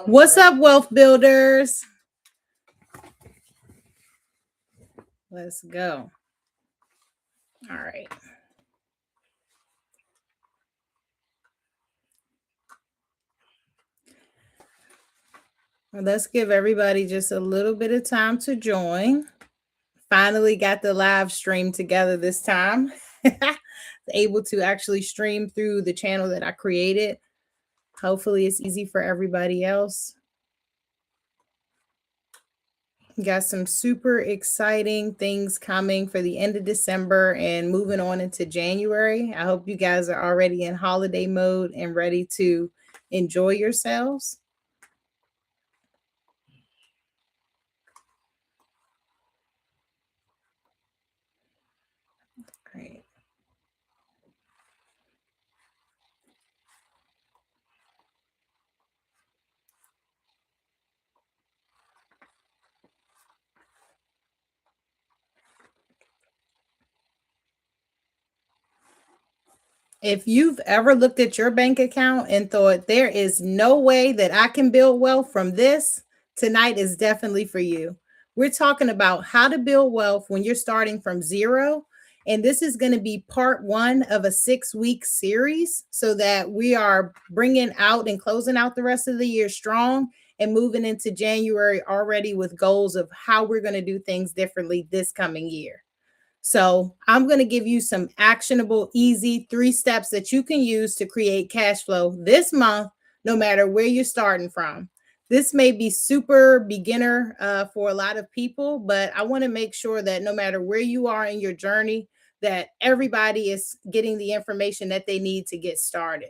What's up, wealth builders? Let's go. All right. Well, let's give everybody just a little bit of time to join. Finally got the live stream together this time. Able to actually stream through the channel that I created. Hopefully it's easy for everybody else. Got some super exciting things coming for the end of December and moving on into January. I hope you guys are already in holiday mode and ready to enjoy yourselves. Great. If you've ever looked at your bank account and thought there is no way that I can build wealth from this, tonight is definitely for you. We're talking about how to build wealth when you're starting from zero. And this is going to be part one of a 6-week series so that we are bringing out and closing out the rest of the year strong and moving into January already with goals of how we're going to do things differently this coming year. So I'm going to give you some actionable, easy 3 steps that you can use to create cash flow this month, no matter where you're starting from. This may be super beginner for a lot of people, but I want to make sure that no matter where you are in your journey, that everybody is getting the information that they need to get started.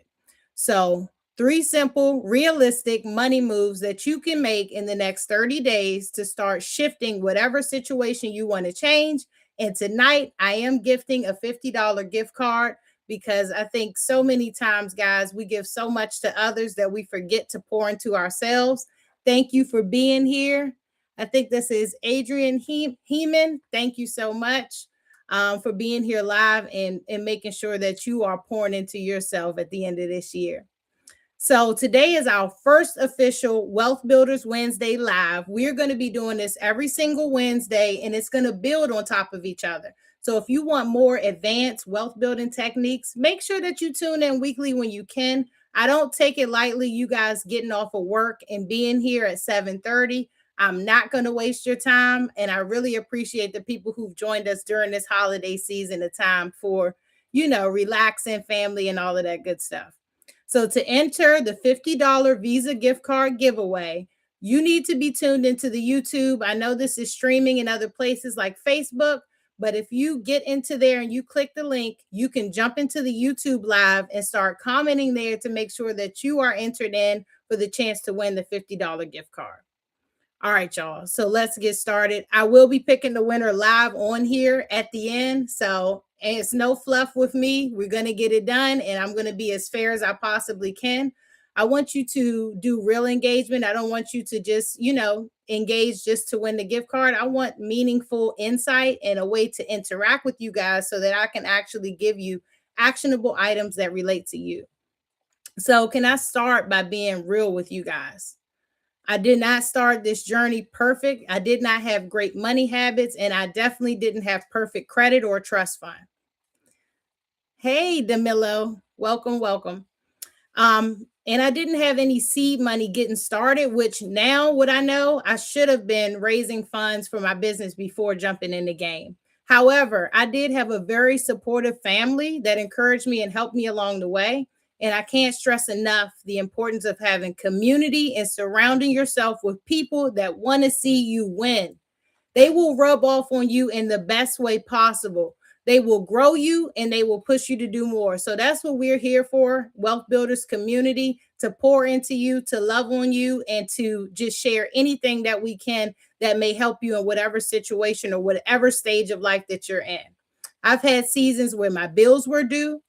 So 3 simple, realistic money moves that you can make in the next 30 days to start shifting whatever situation you want to change. And tonight I am gifting a $50 gift card because I think so many times, guys, we give so much to others that we forget to pour into ourselves. Thank you for being here. I think this is Adrian Heeman. Thank you so much for being here live and making sure that you are pouring into yourself at the end of this year. So today is our first official Wealth Builders Wednesday live. We're going to be doing this every single Wednesday, and it's going to build on top of each other. So if you want more advanced wealth building techniques, make sure that you tune in weekly when you can. I don't take it lightly, you guys getting off of work and being here at 7:30. I'm not going to waste your time, and I really appreciate the people who've joined us during this holiday season, a time for, relaxing, family, and all of that good stuff. So to enter the $50 Visa gift card giveaway, you need to be tuned into the YouTube. I know this is streaming in other places like Facebook, but if you get into there and you click the link, you can jump into the YouTube live and start commenting there to make sure that you are entered in for the chance to win the $50 gift card. All right, y'all. So let's get started. I will be picking the winner live on here at the end. So it's no fluff with me. We're going to get it done, and I'm going to be as fair as I possibly can. I want you to do real engagement. I don't want you to just, engage just to win the gift card. I want meaningful insight and a way to interact with you guys so that I can actually give you actionable items that relate to you. So can I start by being real with you guys? I did not start this journey perfect. I did not have great money habits, and I definitely didn't have perfect credit or trust fund. Hey, DeMillo, welcome, welcome. And I didn't have any seed money getting started, which now what I know, I should have been raising funds for my business before jumping in the game. However, I did have a very supportive family that encouraged me and helped me along the way. And I can't stress enough the importance of having community and surrounding yourself with people that want to see you win. They will rub off on you in the best way possible. They will grow you and they will push you to do more. So that's what we're here for, Wealth Builders community, to pour into you, to love on you, and to just share anything that we can that may help you in whatever situation or whatever stage of life that you're in. I've had seasons where my bills were due.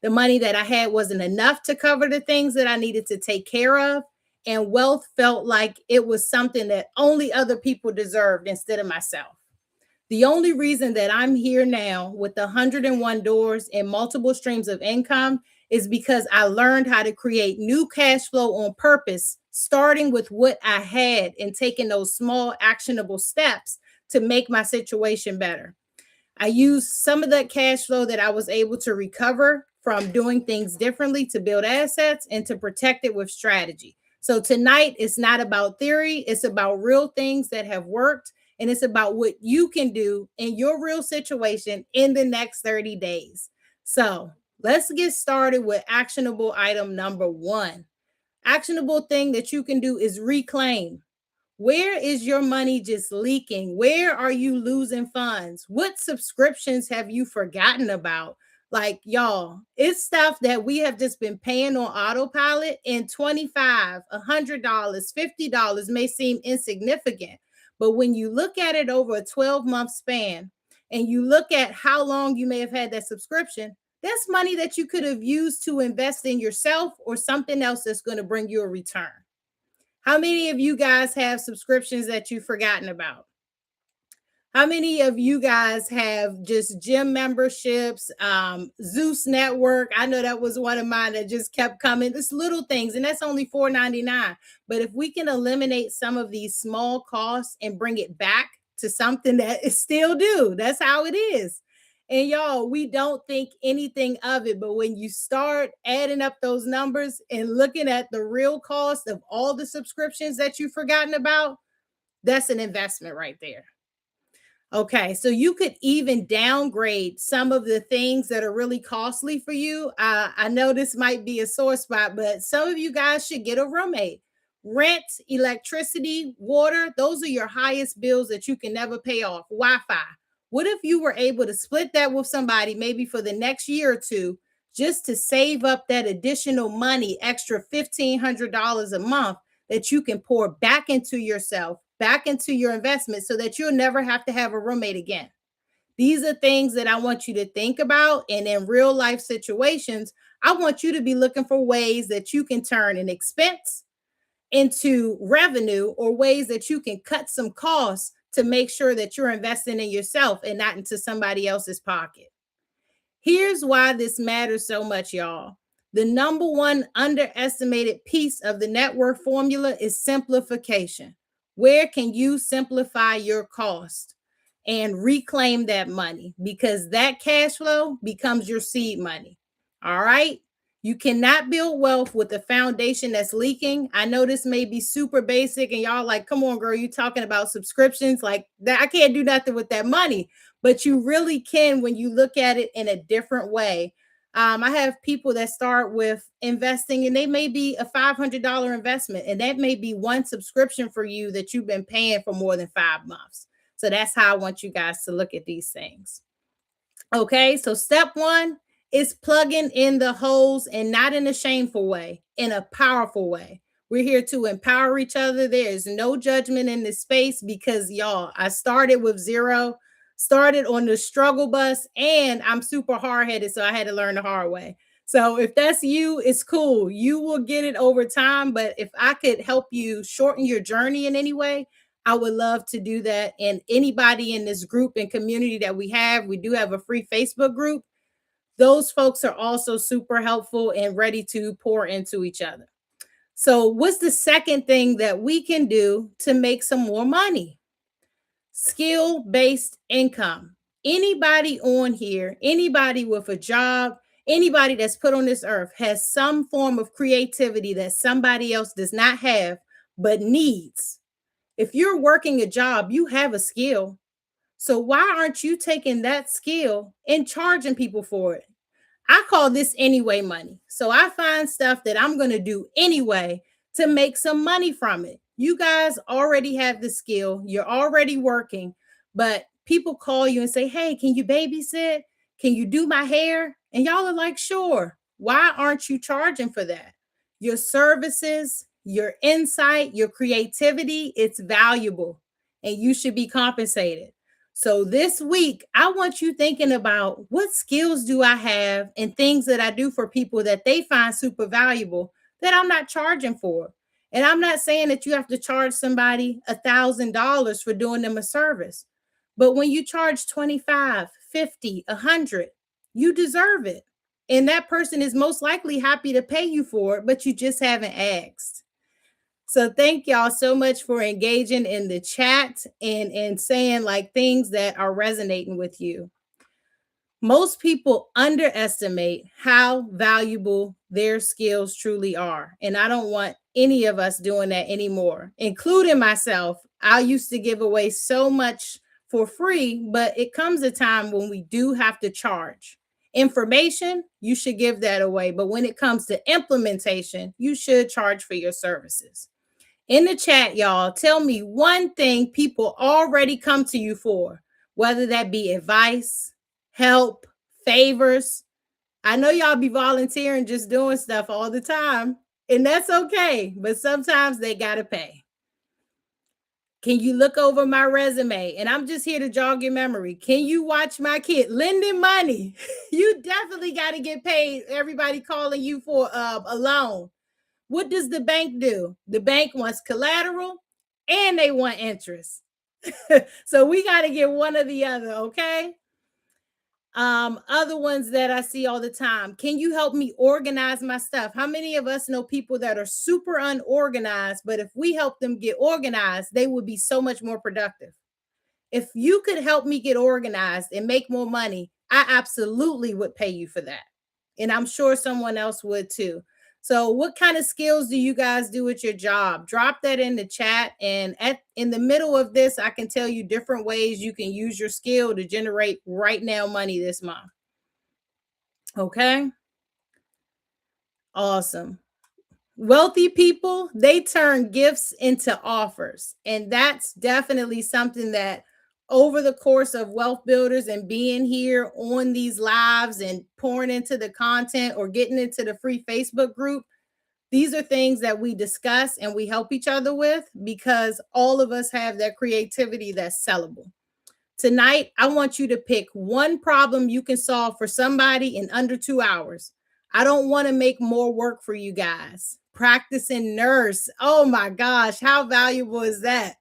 The money that I had wasn't enough to cover the things that I needed to take care of. And wealth felt like it was something that only other people deserved instead of myself. The only reason that I'm here now with 101 doors and multiple streams of income is because I learned how to create new cash flow on purpose starting with what I had and taking those small actionable steps to make my situation better. I used some of that cash flow that I was able to recover from doing things differently to build assets and to protect it with strategy. So tonight, it's not about theory, it's about real things that have worked. And it's about what you can do in your real situation in the next 30 days. So let's get started with actionable item number one. Actionable thing that you can do is reclaim. Where is your money just leaking? Where are you losing funds? What subscriptions have you forgotten about? Like, y'all, it's stuff that we have just been paying on autopilot, and 25, $100, $50 may seem insignificant. But when you look at it over a 12-month span and you look at how long you may have had that subscription, that's money that you could have used to invest in yourself or something else that's going to bring you a return. How many of you guys have subscriptions that you've forgotten about? How many of you guys have just gym memberships, Zeus Network? I know that was one of mine that just kept coming. It's little things, and that's only $4.99. But if we can eliminate some of these small costs and bring it back to something that is still due, that's how it is. And y'all, we don't think anything of it, but when you start adding up those numbers and looking at the real cost of all the subscriptions that you've forgotten about, that's an investment right there. Okay, so you could even downgrade some of the things that are really costly for you. I know this might be a sore spot, but some of you guys should get a roommate. Rent, electricity, water, those are your highest bills that you can never pay off. Wi Fi. What if you were able to split that with somebody maybe for the next year or two just to save up that additional money, extra $1,500 a month that you can pour back into yourself, back into your investment so that you'll never have to have a roommate again. These are things that I want you to think about. And in real life situations, I want you to be looking for ways that you can turn an expense into revenue or ways that you can cut some costs to make sure that you're investing in yourself and not into somebody else's pocket. Here's why this matters so much, y'all. The number one underestimated piece of the network formula is simplification. Where can you simplify your cost and reclaim that money? Because that cash flow becomes your seed money. All right. You cannot build wealth with a foundation that's leaking. I know this may be super basic, and y'all like, come on, girl, you talking about subscriptions like that? I can't do nothing with that money, but you really can when you look at it in a different way. I have people that start with investing, and they may be a $500 investment, and that may be one subscription for you that you've been paying for more than 5 months. So that's how I want you guys to look at these things. Okay, so step one is plugging in the holes, and not in a shameful way, in a powerful way. We're here to empower each other. There is no judgment in this space because, y'all, I started with zero, started on the struggle bus, and I'm super hard headed. So I had to learn the hard way. So if that's you, it's cool. You will get it over time. But if I could help you shorten your journey in any way, I would love to do that. And anybody in this group and community that we do have a free Facebook group. Those folks are also super helpful and ready to pour into each other. So, what's the second thing that we can do to make some more money? Skill based income. Anybody on here, anybody with a job, anybody that's put on this earth has some form of creativity that somebody else does not have but needs. If you're working a job, you have a skill. So, why aren't you taking that skill and charging people for it? I call this anyway money. So I find stuff that I'm going to do anyway to make some money from it. You guys already have the skill, you're already working, but people call you and say, "Hey, can you babysit? Can you do my hair?" And y'all are like, "Sure." Why aren't you charging for that? Your services, your insight, your creativity, it's valuable and you should be compensated. So this week, I want you thinking about what skills do I have and things that I do for people that they find super valuable that I'm not charging for. And I'm not saying that you have to charge somebody $1,000 for doing them a service. But when you charge 25, 50, 100, you deserve it. And that person is most likely happy to pay you for it, but you just haven't asked. So thank y'all so much for engaging in the chat and saying like things that are resonating with you. Most people underestimate how valuable their skills truly are. And I don't want any of us doing that anymore, including myself. I used to give away so much for free, but it comes a time when we do have to charge. Information, you should give that away. But when it comes to implementation, you should charge for your services. In the chat, y'all, tell me one thing people already come to you for, whether that be advice, help, favors. I know y'all be volunteering, just doing stuff all the time, and that's okay, but sometimes they got to pay. Can you look over my resume? And I'm just here to jog your memory. Can you watch my kid lending money? You definitely got to get paid. Everybody calling you for a loan. What does the bank do? The bank wants collateral and they want interest. So we got to get one or the other, okay? Other ones that I see all the time. Can you help me organize my stuff? How many of us know people that are super unorganized, but if we help them get organized, they would be so much more productive? If you could help me get organized and make more money, I absolutely would pay you for that. And I'm sure someone else would too. So, what kind of skills do you guys do at your job? Drop that in the chat. And in the middle of this, I can tell you different ways you can use your skill to generate right now money this month. Okay. Awesome. Wealthy people, they turn gifts into offers. And that's definitely something that over the course of Wealth Builders and being here on these lives and pouring into the content or getting into the free Facebook group, these are things that we discuss and we help each other with because all of us have that creativity that's sellable. Tonight, I want you to pick one problem you can solve for somebody in under 2 hours. I don't want to make more work for you guys. Practicing nurse. Oh my gosh, how valuable is that?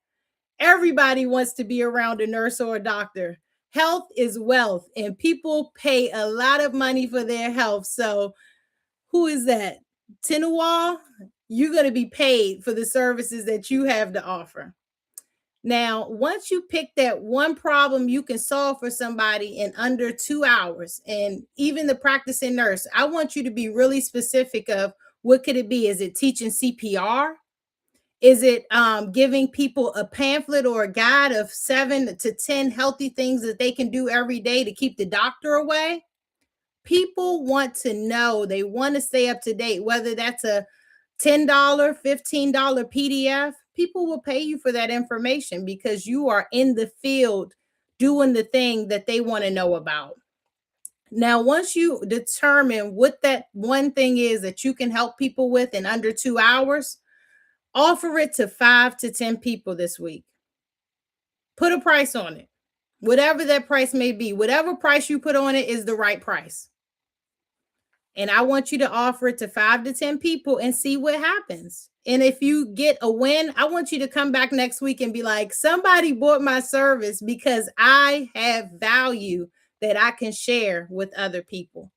Everybody wants to be around a nurse or a doctor. Health is wealth, and people pay a lot of money for their health. So, who is that? Tinawal, you're going to be paid for the services that you have to offer. Now, once you pick that one problem you can solve for somebody in under 2 hours, and even the practicing nurse, I want you to be really specific of what could it be? Is it teaching CPR? Is it giving people a pamphlet or a guide of 7 to 10 healthy things that they can do every day to keep the doctor away? People want to know, they want to stay up to date, whether that's a $10, $15 PDF. People will pay you for that information because you are in the field doing the thing that they want to know about. Now, once you determine what that one thing is that you can help people with in under 2 hours, offer it to 5 to 10 people this week. Put a price on it, whatever that price may be. Whatever price you put on it is the right price. And I want you to offer it to 5 to 10 people and see what happens. And if you get a win, I want you to come back next week and be like, somebody bought my service because I have value that I can share with other people.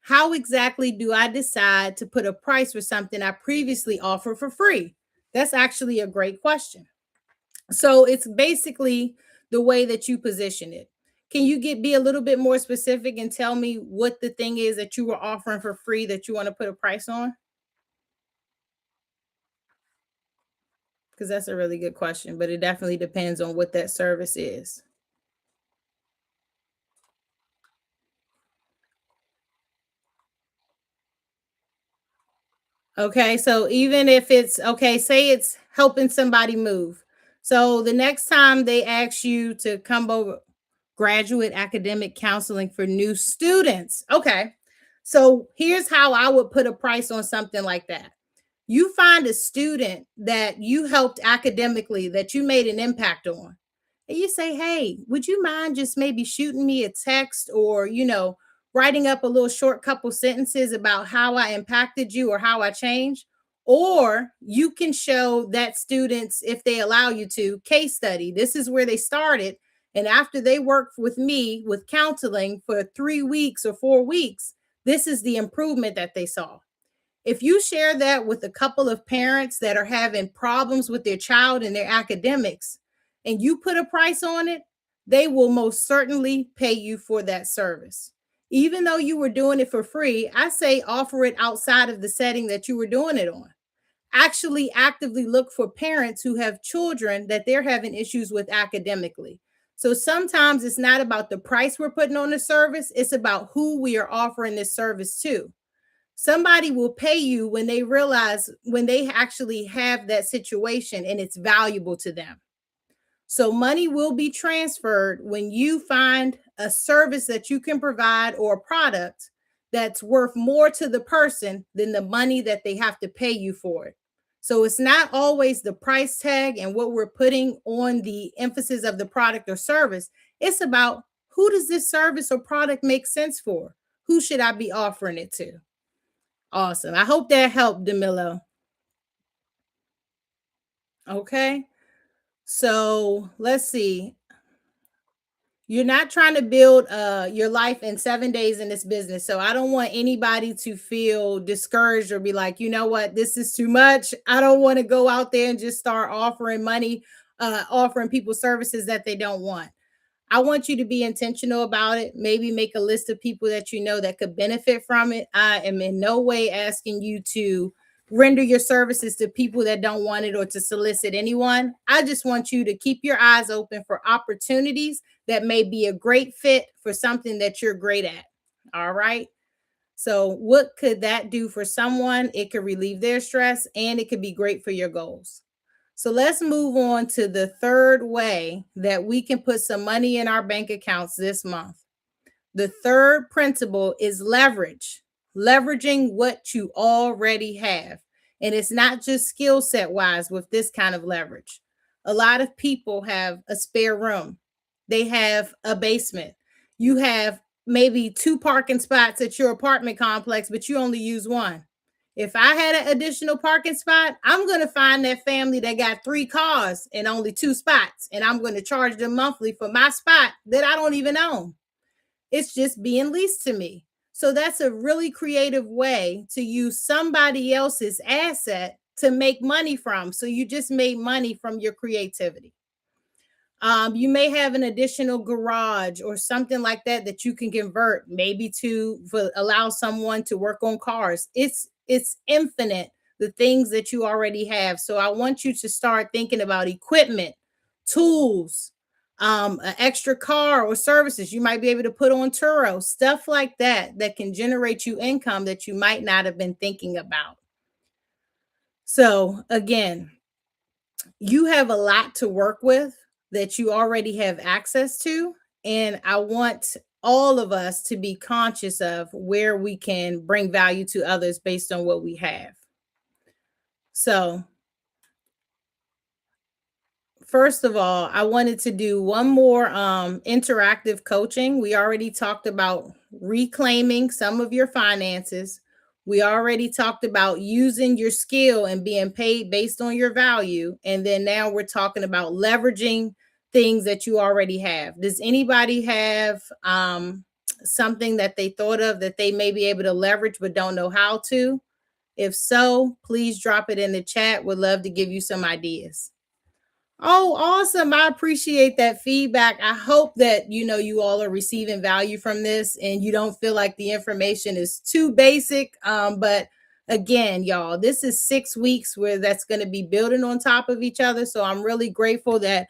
How exactly do I decide to put a price for something I previously offered for free? That's actually a great question. So it's basically the way that you position it. Can you be a little bit more specific and tell me what the thing is that you were offering for free that you want to put a price on? Because that's a really good question, but it definitely depends on what that service is. Okay, so even if it's okay, say it's helping somebody move. So the next time they ask you to come over, graduate academic counseling for new students. Okay, so here's how I would put a price on something like that. You find a student that you helped academically that you made an impact on, and you say, hey, would you mind just maybe shooting me a text or writing up a little short couple sentences about how I impacted you or how I changed? Or you can show that students, if they allow you to, case study. This is where they started, and after they worked with me with counseling for 3 weeks or 4 weeks, this is the improvement that they saw. If you share that with a couple of parents that are having problems with their child and their academics, and you put a price on it, they will most certainly pay you for that service. Even though you were doing it for free, I say offer it outside of the setting that you were doing it on. Actually, actively look for parents who have children that they're having issues with academically. So sometimes it's not about the price we're putting on the service, it's about who we are offering this service to. Somebody will pay you when they realize, when they actually have that situation and it's valuable to them. So money will be transferred when you find a service that you can provide or a product that's worth more to the person than the money that they have to pay you for it. So it's not always the price tag and what we're putting on the emphasis of the product or service. It's about, who does this service or product make sense for? Who should I be offering it to? Awesome. I hope that helped, Demilo. Okay. So let's see. You're not trying to build your life in 7 days in this business. So I don't want anybody to feel discouraged or be like, you know what, this is too much. I don't want to go out there and just start offering money, offering people services that they don't want. I want you to be intentional about it. Maybe make a list of people that you know that could benefit from it. I am in no way asking you to render your services to people that don't want it or to solicit anyone. I just want you to keep your eyes open for opportunities that may be a great fit for something that you're great at. All right. So, what could that do for someone? It could relieve their stress and it could be great for your goals. So let's move on to the third way that we can put some money in our bank accounts this month. The third principle is leverage, leveraging what you already have. And it's not just skill set wise with this kind of leverage. A lot of people have a spare room, they have a basement, you have maybe two parking spots at your apartment complex, but you only use one. If I had an additional parking spot, I'm going to find that family that got three cars and only two spots, and I'm going to charge them monthly for my spot that I don't even own. It's just being leased to me. So that's a really creative way to use somebody else's asset to make money from. So you just made money from your creativity. You may have an additional garage or something like that that you can convert, maybe to allow someone to work on cars. It's infinite, the things that you already have. So I want you to start thinking about equipment, tools, an extra car or services you might be able to put on Turo, stuff like that that can generate you income that you might not have been thinking about. So again, you have a lot to work with that you already have access to. And I want all of us to be conscious of where we can bring value to others based on what we have. So, first of all, I wanted to do one more interactive coaching. We already talked about reclaiming some of your finances. We already talked about using your skill and being paid based on your value. And then now we're talking about leveraging things that you already have. Does anybody have something that they thought of that they may be able to leverage but don't know how to? If so, please drop it in the chat. Would love to give you some ideas. Oh, awesome. I appreciate that feedback. I hope that you all are receiving value from this and you don't feel like the information is too basic. But again, y'all, this is 6 weeks where that's going to be building on top of each other. So I'm really grateful that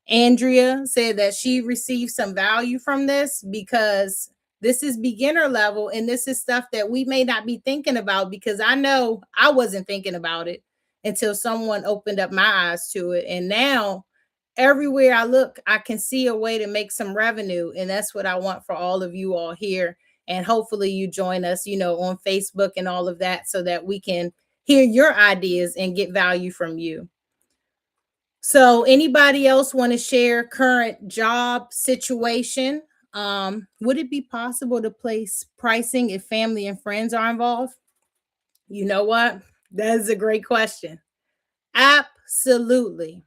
Andrea said that she received some value from this, because this is beginner level and this is stuff that we may not be thinking about, because I know I wasn't thinking about it until someone opened up my eyes to it. And now everywhere I look, I can see a way to make some revenue. And that's what I want for all of you all here. And hopefully you join us, on Facebook and all of that, so that we can hear your ideas and get value from you. So anybody else want to share current job situation? Would it be possible to place pricing if family and friends are involved? You know what? That is a great question. Absolutely.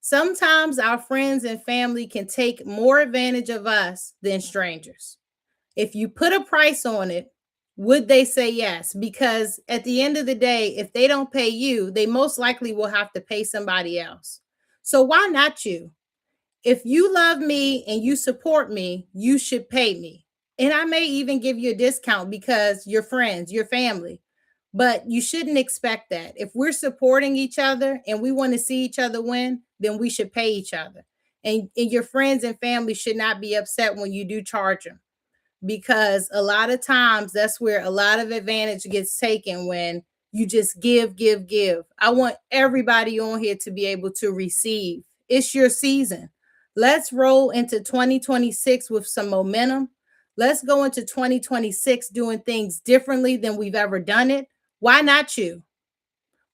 Sometimes our friends and family can take more advantage of us than strangers. If you put a price on it, Would they say yes? Because at the end of the day, if they don't pay you, they most likely will have to pay somebody else. So why not you? If you love me and you support me, you should pay me. And I may even give you a discount because you're friends, your family. But you shouldn't expect that. If we're supporting each other and we want to see each other win, then we should pay each other. And your friends and family should not be upset when you do charge them, because a lot of times that's where a lot of advantage gets taken when you just give, give, give. I want everybody on here to be able to receive. It's your season. Let's roll into 2026 with some momentum. Let's go into 2026 doing things differently than we've ever done it. Why not you?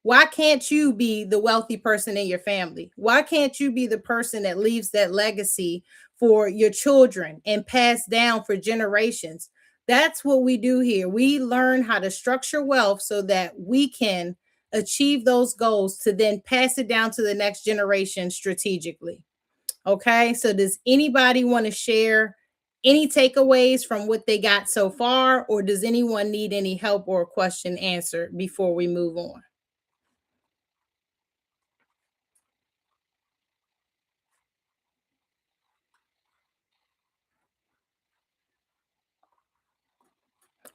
Why can't you be the wealthy person in your family? Why can't you be the person that leaves that legacy for your children and pass down for generations? That's what we do here. We learn how to structure wealth so that we can achieve those goals to then pass it down to the next generation strategically. Okay, so does anybody want to share any takeaways from what they got so far, or does anyone need any help or a question answered before we move on?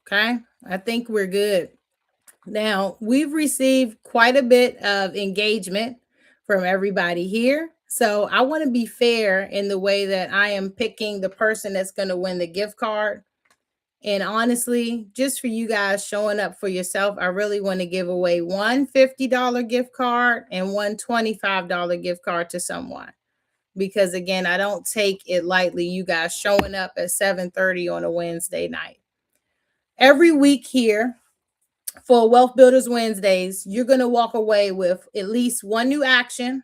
Okay, I think we're good. Now, we've received quite a bit of engagement from everybody here. So, I want to be fair in the way that I am picking the person that's going to win the gift card. And honestly, just for you guys showing up for yourself, I really want to give away one $50 gift card and one $25 gift card to someone. Because again, I don't take it lightly, you guys showing up at 7:30 on a Wednesday night. Every week here, for Wealth Builders Wednesdays, you're going to walk away with at least one new action,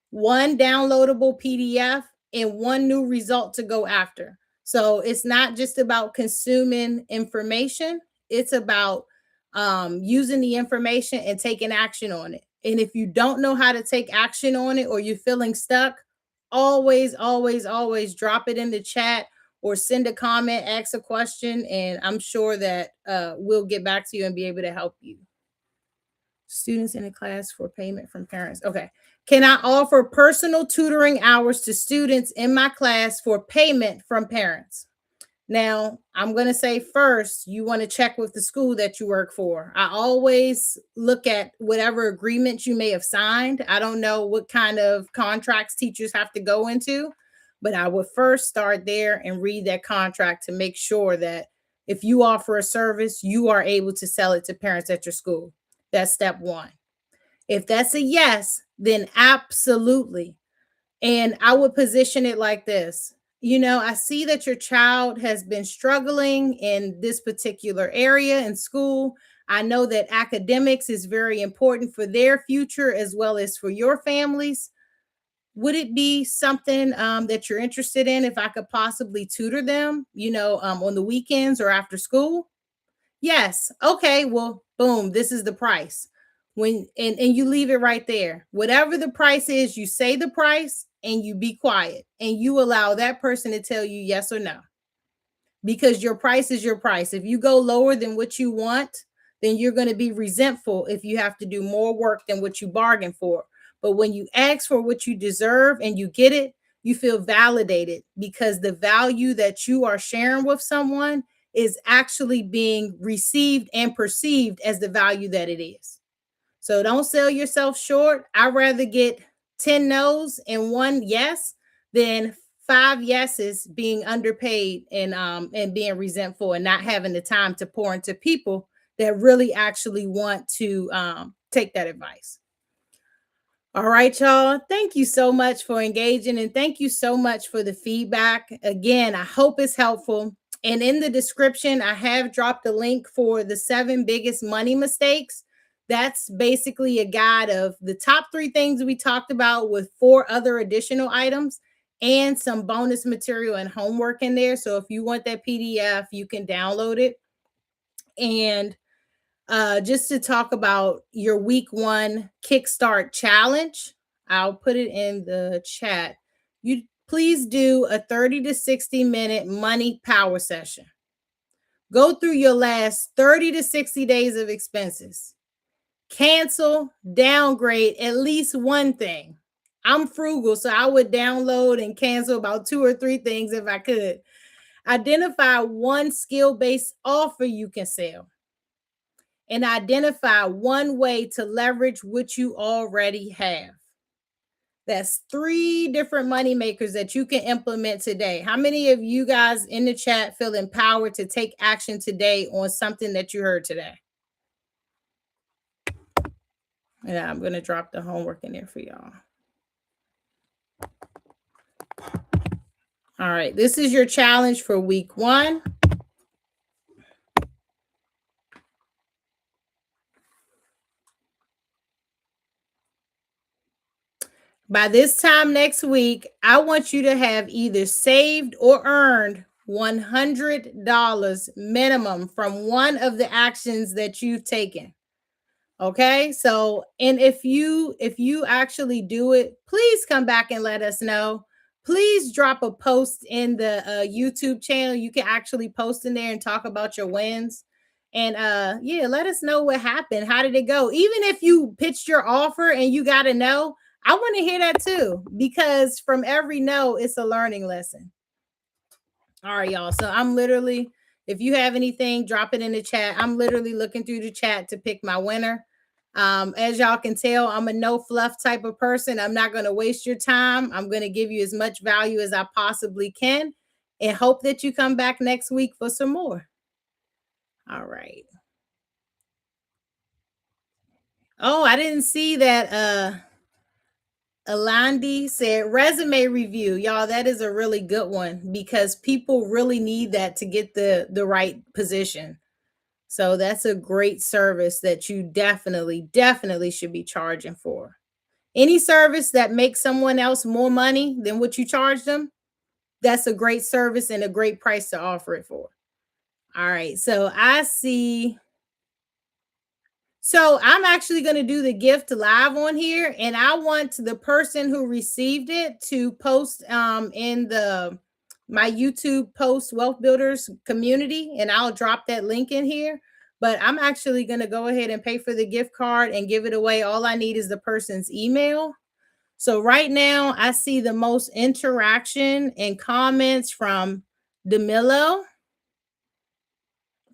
one downloadable PDF, and one new result to go after. So it's not just about consuming information, it's about using the information and taking action on it. And if you don't know how to take action on it or you're feeling stuck, always, always, always drop it in the chat or send a comment, ask a question, and I'm sure that we'll get back to you and be able to help you. Students in a class for payment from parents. Okay. Can I offer personal tutoring hours to students in my class for payment from parents? Now, I'm going to say first, you want to check with the school that you work for. I always look at whatever agreements you may have signed. I don't know what kind of contracts teachers have to go into, but I would first start there and read that contract to make sure that if you offer a service, you are able to sell it to parents at your school. That's step one. If that's a yes, then absolutely. And I would position it like this. I see that your child has been struggling in this particular area in school. I know that academics is very important for their future as well as for your families. Would it be something that you're interested in if I could possibly tutor them, on the weekends or after school? Yes. Okay. Well, boom, this is the price. And you leave it right there. Whatever the price is, you say the price and you be quiet and you allow that person to tell you yes or no, because your price is your price. If you go lower than what you want, then you're going to be resentful if you have to do more work than what you bargained for. But when you ask for what you deserve and you get it, you feel validated because the value that you are sharing with someone is actually being received and perceived as the value that it is. So don't sell yourself short. I'd rather get 10 no's and one yes than five yeses being underpaid and being resentful and not having the time to pour into people that really actually want to take that advice. All right, y'all. Thank you so much for engaging and thank you so much for the feedback. Again, I hope it's helpful. And in the description, I have dropped a link for the 7 biggest money mistakes. That's basically a guide of the top 3 things we talked about with 4 other additional items and some bonus material and homework in there. So if you want that PDF, you can download it. And just to talk about your week 1 kickstart challenge, I'll put it in the chat. You please do a 30 to 60 minute money power session. Go through your last 30 to 60 days of expenses. Cancel, downgrade at least one thing. I'm frugal, so I would download and cancel about 2 or 3 things if I could. Identify one skill-based offer you can sell, and identify one way to leverage what you already have. That's 3 different money makers that you can implement today. How many of you guys in the chat feel empowered to take action today on something that you heard today? Yeah, I'm going to drop the homework in there for y'all. All right, this is your challenge for week 1. By this time next week, I want you to have either saved or earned $100 minimum from one of the actions that you've taken. Okay? So, and if you actually do it, please come back and let us know. Please drop a post in the YouTube channel. You can actually post in there and talk about your wins. And yeah, let us know what happened. How did it go? Even if you pitched your offer and you got a no, I want to hear that too, because from every no, it's a learning lesson. All right, y'all. So I'm literally, if you have anything, drop it in the chat. I'm literally looking through the chat to pick my winner. As y'all can tell, I'm a no fluff type of person. I'm not going to waste your time. I'm going to give you as much value as I possibly can, and hope that you come back next week for some more. All right. Oh, I didn't see that. Alandi said resume review. Y'all, that is a really good one because people really need that to get the right position. So that's a great service that you definitely should be charging for. Any service that makes someone else more money than what you charge them, that's a great service and a great price to offer it for. All right. So I see. So I'm actually going to do the gift live on here, and I want the person who received it to post in the my YouTube post Wealth Builders community, and I'll drop that link in here. But I'm actually going to go ahead and pay for the gift card and give it away. All I need is the person's email. So right now I see the most interaction and comments from DeMillo.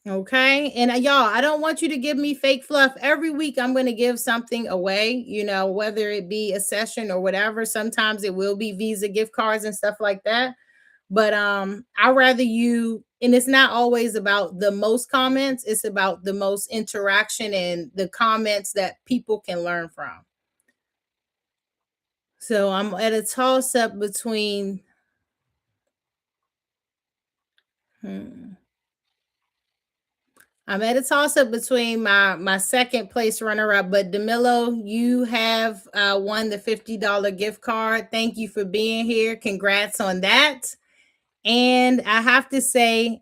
Okay. And y'all, I don't want you to give me fake fluff. Every week I'm going to give something away, whether it be a session or whatever. Sometimes it will be Visa gift cards and stuff like that. But I'd rather you, and it's not always about the most comments, it's about the most interaction and the comments that people can learn from. So I'm at a toss up between I'm at a toss up between my second place runner up, but DeMillo, you have won the $50 gift card. Thank you for being here. Congrats on that. And I have to say,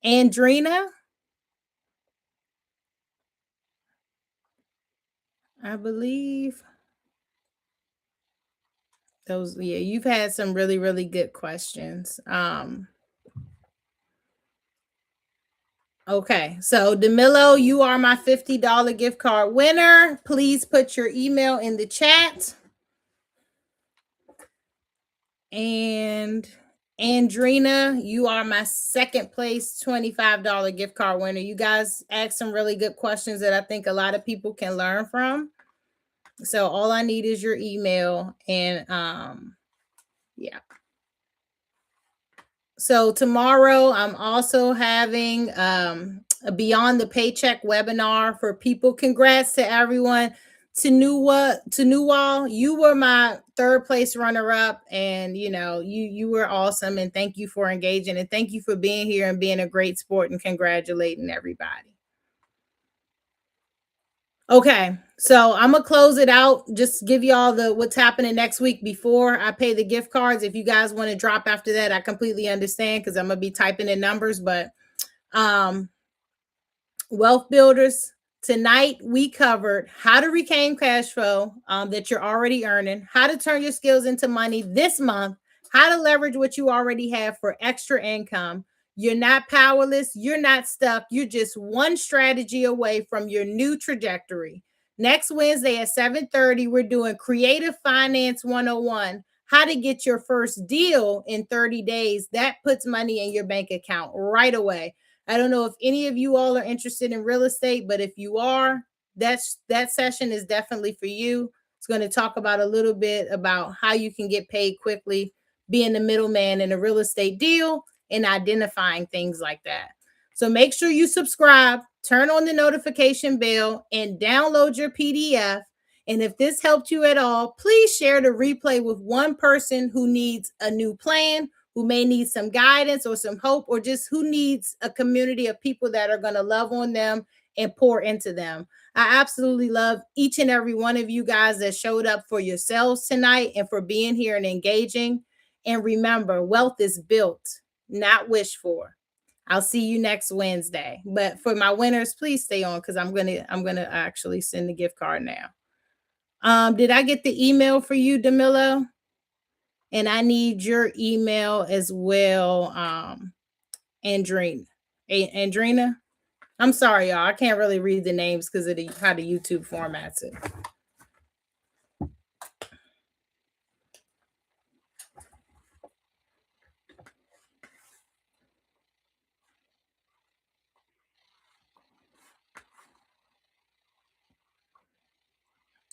Andrina, I believe those, yeah, you've had some really good questions. Okay, so DeMillo, you are my $50 gift card winner. Please put your email in the chat. And Andrina, you are my second place $25 gift card winner. You guys asked some really good questions that I think a lot of people can learn from. So all I need is your email, and yeah. So tomorrow I'm also having a Beyond the Paycheck webinar for people. Congrats to everyone. To Newall, you were my third place runner up, and you were awesome, and thank you for engaging, and thank you for being here and being a great sport and congratulating everybody. Okay, so I'm gonna close it out. Just give y'all what's happening next week before I pay the gift cards. If you guys want to drop after that, I completely understand because I'm gonna be typing in numbers. But Wealth Builders, tonight we covered how to reclaim cash flow that you're already earning, how to turn your skills into money this month, how to leverage what you already have for extra income. You're not powerless. You're not stuck. You're just one strategy away from your new trajectory. Next Wednesday at 7:30, we're doing Creative Finance 101, how to get your first deal in 30 days. That puts money in your bank account right away. I don't know if any of you all are interested in real estate, but if you are, that session is definitely for you. It's going to talk about a little bit about how you can get paid quickly, being the middleman in a real estate deal, and identifying things like that. So make sure you subscribe, turn on the notification bell, and download your PDF. And if this helped you at all, please share the replay with one person who needs a new plan, who may need some guidance or some hope, or just who needs a community of people that are going to love on them and pour into them. I absolutely love each and every one of you guys that showed up for yourselves tonight and for being here and engaging. And remember, wealth is built, not wished for. I'll see you next Wednesday. But for my winners, please stay on because I'm gonna actually send the gift card now. Did I get the email for you, Demillo? And I need your email as well, Andrina. Andrina. I'm sorry, y'all. I can't really read the names because of how the YouTube formats it.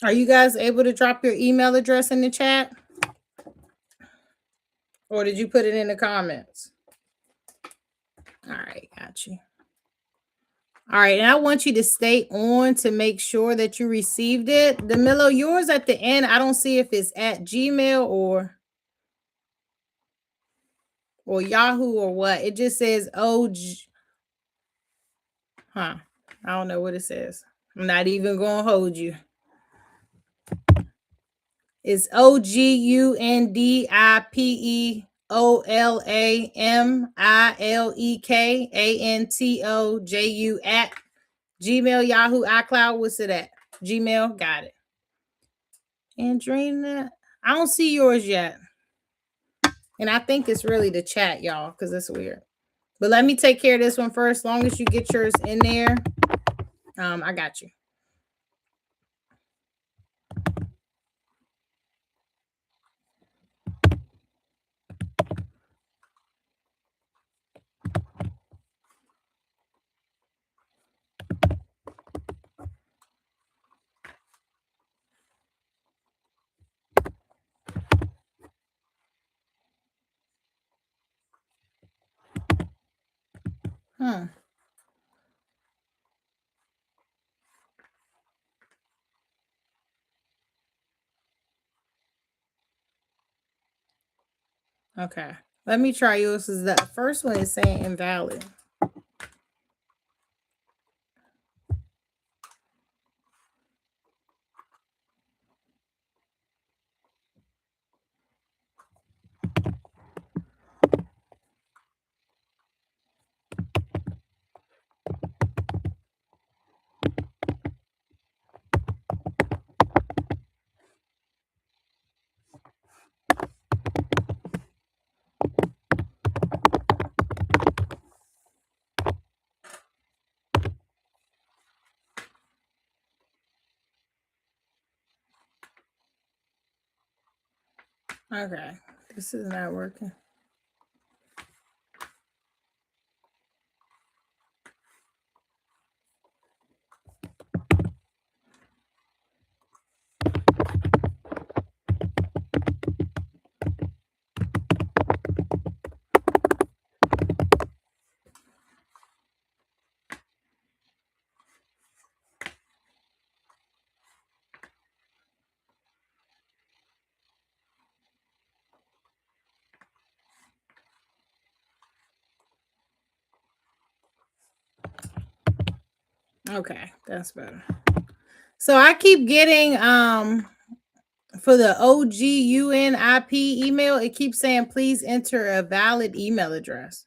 Are you guys able to drop your email address in the chat? Or did you put it in the comments? All right, got you. All right, and I want you to stay on to make sure that you received it. Demillo, yours at the end, I don't see if it's at Gmail or Yahoo or what. It just says I don't know what it says. I'm not even going to hold you. It's OGUNDIPEOLAMILEKANTOJU at Gmail, Yahoo, iCloud. What's it at? Gmail. Got it. Andrina, I don't see yours yet. And I think it's really the chat, y'all, because it's weird. But let me take care of this one first. As long as you get yours in there, I got you. Okay. Let me try yours. Is the first one is saying invalid. Okay. This is not working. Okay, that's better. So I keep getting for the OGUNIP email, it keeps saying please enter a valid email address.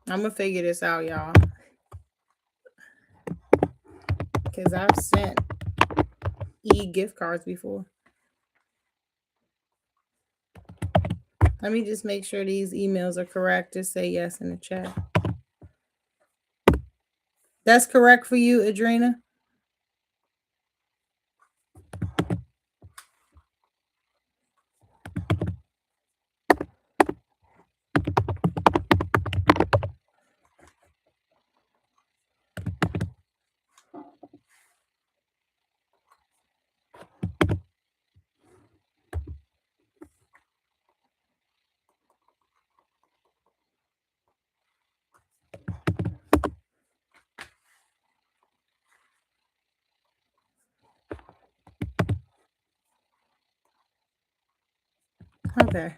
I'm gonna figure this out, y'all. because I've sent gift cards before. Let me just make sure these emails are correct. Just say yes in the chat. That's correct for you, Adrena? Okay.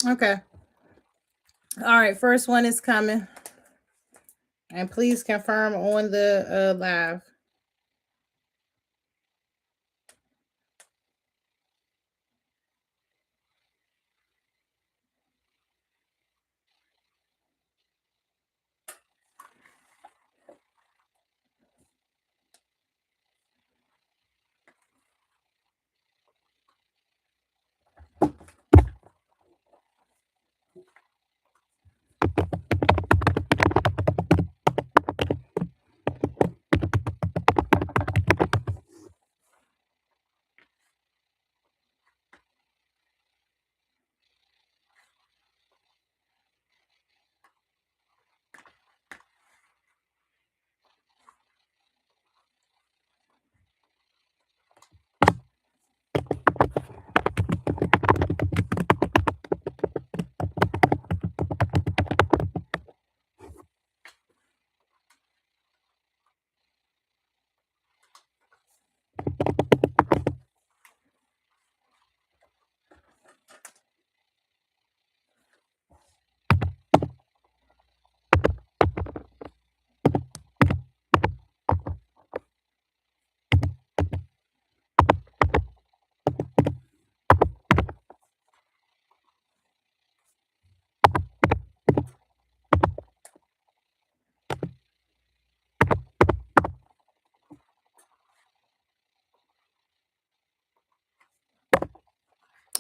Okay. All right. First one is coming. And please confirm on the live.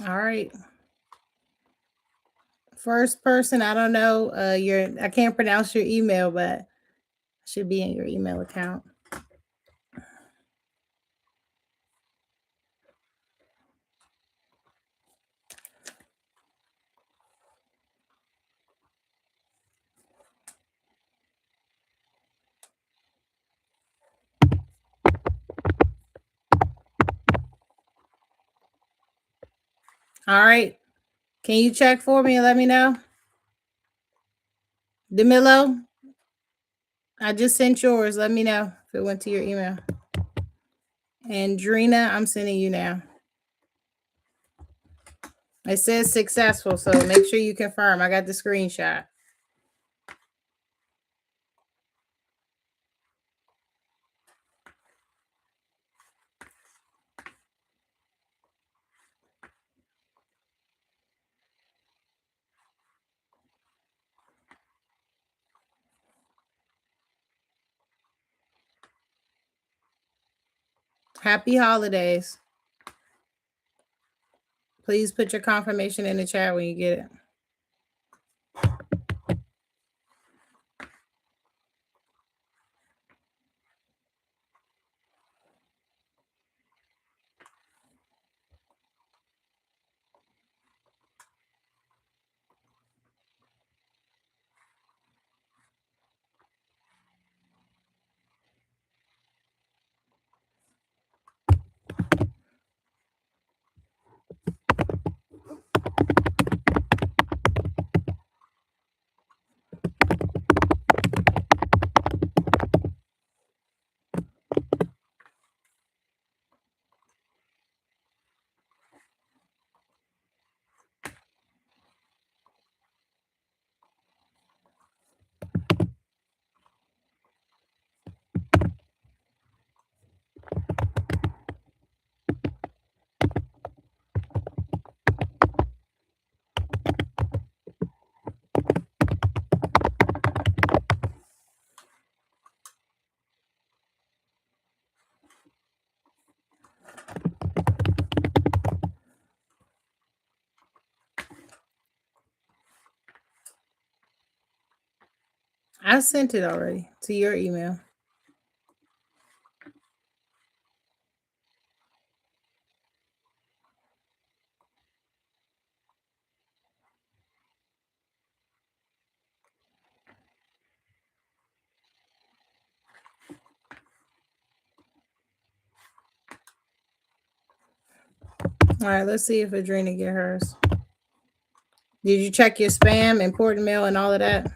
All right. First person, I don't know. I can't pronounce your email, but it should be in your email account. All right. Can you check for me and let me know? DeMillo, I just sent yours. Let me know if it went to your email. And Drina, I'm sending you now. It says successful, so make sure you confirm. I got the screenshot. Happy holidays. Please put your confirmation in the chat when you get it. I sent it already to your email. All right, let's see if Adrena get hers. Did you check your spam, important mail, and all of that?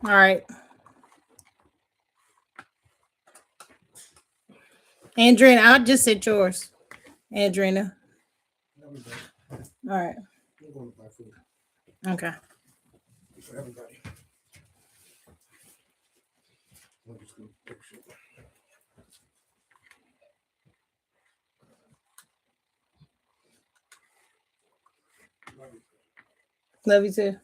All right. Andrina, I just said yours. Andrina. All right. Okay. For everybody. Love you too.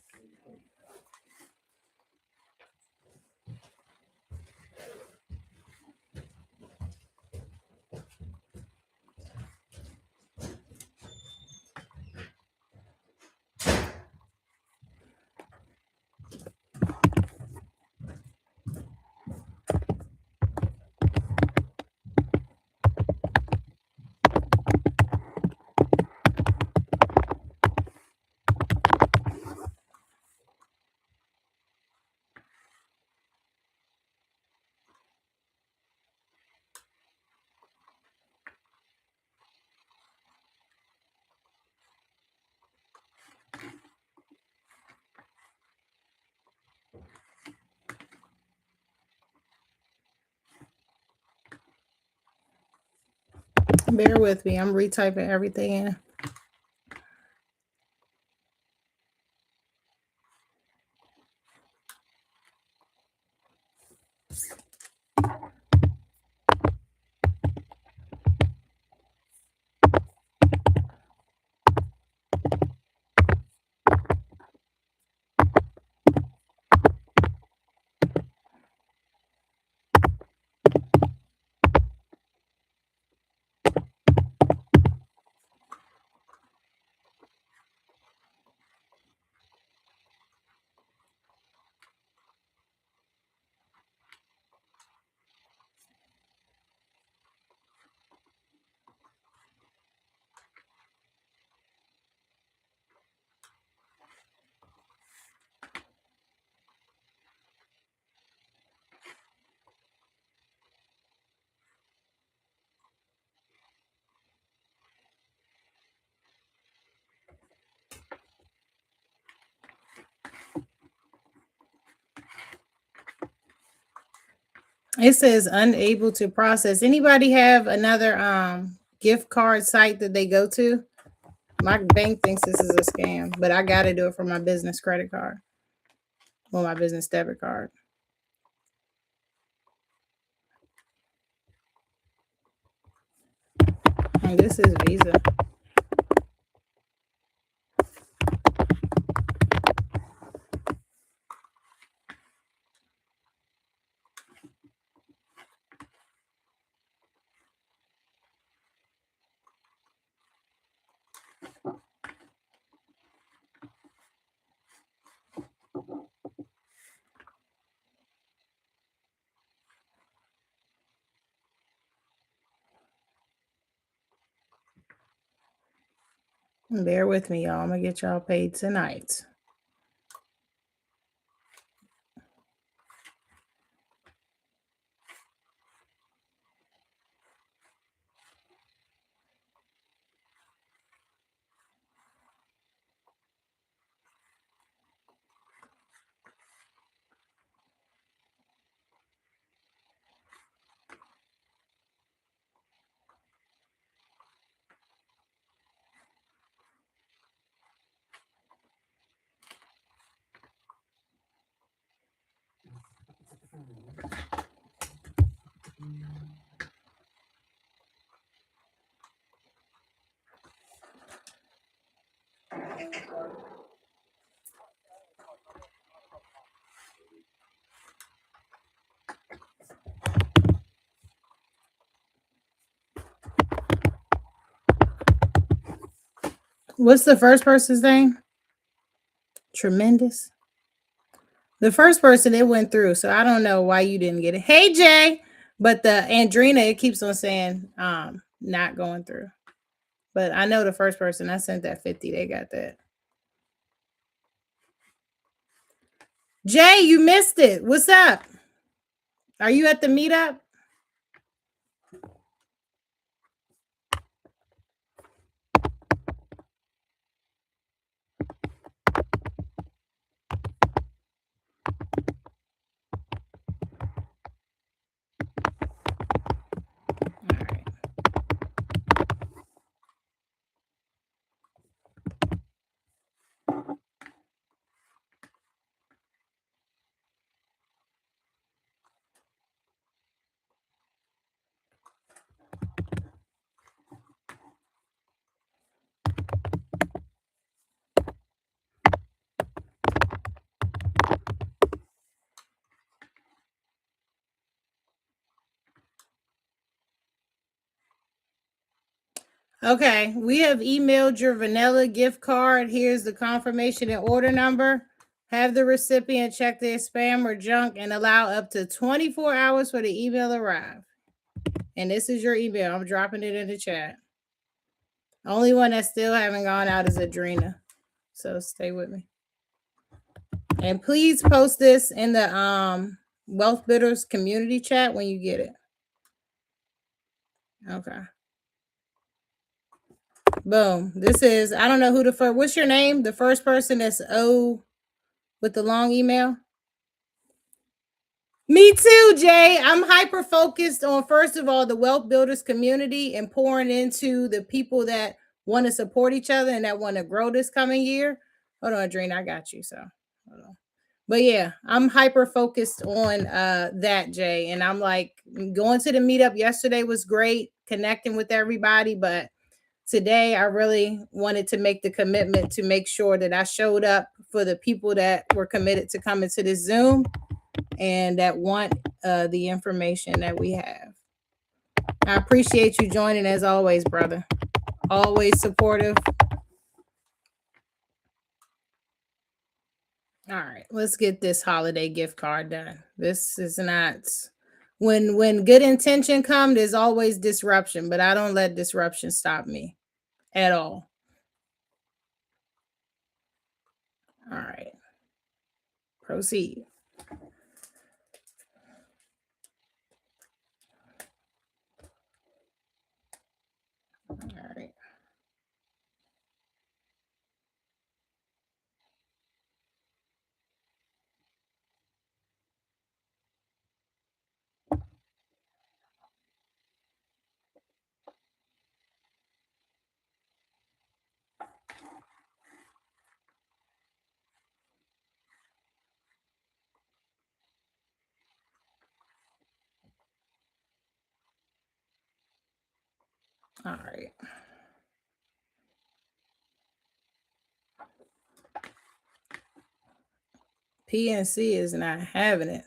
Bear with me. I'm retyping everything in. It says unable to process. Anybody have another gift card site that they go to? My bank thinks this is a scam, but I got to do it for my business credit card or my business debit card. And this is Visa. Bear with me, y'all. I'm going to get y'all paid tonight. What's the first person's name? Tremendous. The first person it went through, so I don't know why you didn't get it. Hey Jay, but the Andrina it keeps on saying not going through. But I know the first person I sent that 50, they got that. Jay, you missed it. What's up? Are you at the meetup? All right. Okay, we have emailed your vanilla gift card. Here's the confirmation and order number. Have the recipient check their spam or junk and allow up to 24 hours for the email to arrive. And this is your email. I'm dropping it in the chat. Only one that still haven't gone out is Adrena. So stay with me. And please post this in the Wealth Bidders community chat when you get it. Okay. Boom. This is, I don't know who the first, what's your name? The first person that's O with the long email? Me too, Jay. I'm hyper focused on, first of all, the Wealth Builders community and pouring into the people that want to support each other and that want to grow this coming year. Hold on, Adrena, I got you. So hold on. But yeah, I'm hyper focused on that, Jay. And I'm like, going to the meetup yesterday was great, connecting with everybody. But today I really wanted to make the commitment to make sure that I showed up for the people that were committed to coming to this Zoom and that want the information that we have. I appreciate you joining as always, brother. Always supportive. All right, let's get this holiday gift card done. This is not when good intention come, there's always disruption, but I don't let disruption stop me at all. All right. Proceed. All right. All right. PNC is not having it.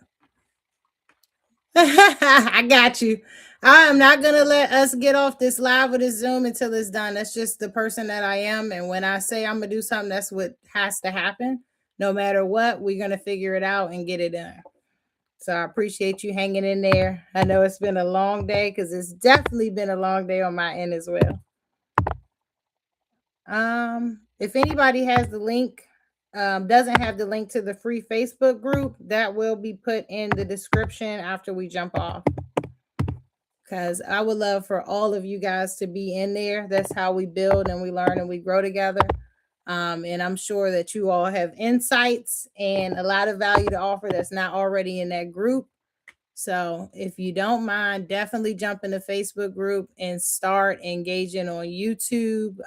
I got you. I am not going to let us get off this live with this Zoom until it's done. That's just the person that I am. And when I say I'm going to do something, that's what has to happen. No matter what, we're going to figure it out and get it done. So I appreciate you hanging in there. I know it's been a long day because it's definitely been a long day on my end as well. If anybody has the link, doesn't have the link to the free Facebook group, that will be put in the description after we jump off. Because I would love for all of you guys to be in there. That's how we build and we learn and we grow together. And I'm sure that you all have insights and a lot of value to offer that's not already in that group. So if you don't mind, definitely jump in the Facebook group and start engaging on YouTube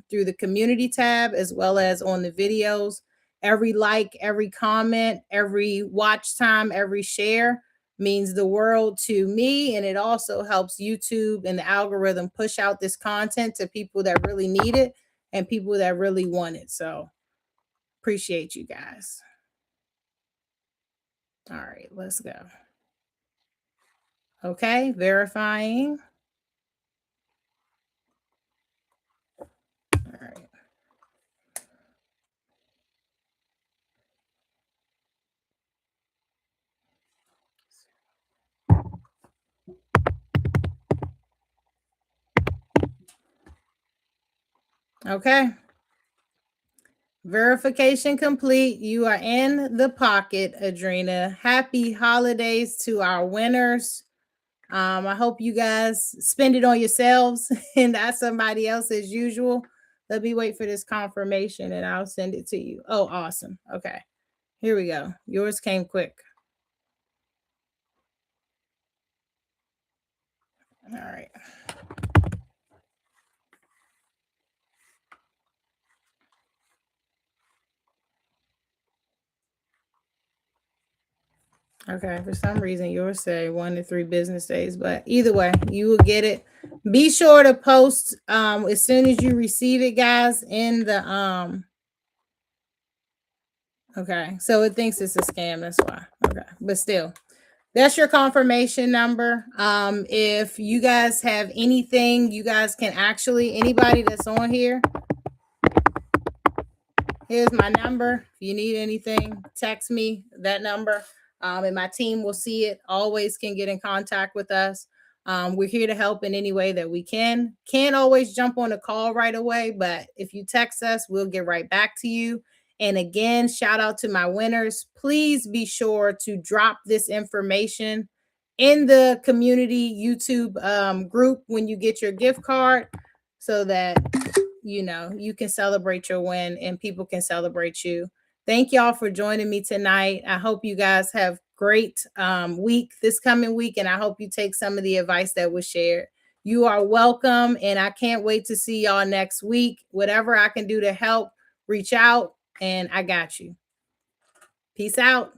through the community tab, as well as on the videos. Every like, every comment, every watch time, every share means the world to me. And it also helps YouTube and the algorithm push out this content to people that really need it and people that really want it. So appreciate you guys. All right, let's go. Okay, verifying. All right. Okay. Verification complete. You are in the pocket, Adrena. Happy holidays to our winners. I hope you guys spend it on yourselves and not somebody else as usual. Let me wait for this confirmation and I'll send it to you. Oh, awesome. Okay. Here we go. Yours came quick. All right. Okay, for some reason yours say 1 to 3 business days, but either way, you will get it. Be sure to post as soon as you receive it, guys, in the okay. So it thinks it's a scam, that's why. Okay, but still, that's your confirmation number. If you guys have anything, you guys can actually, anybody that's on here, here's my number. If you need anything, text me that number. And my team will see it. Always can get in contact with us. We're here to help in any way that we can. Can't always jump on a call right away, but if you text us, we'll get right back to you. And again, shout out to my winners. Please be sure to drop this information in the community YouTube group when you get your gift card so that you can celebrate your win and people can celebrate you. Thank y'all for joining me tonight. I hope you guys have great week this coming week, and I hope you take some of the advice that was shared. You are welcome, and I can't wait to see y'all next week. Whatever I can do to help, reach out, and I got you. Peace out.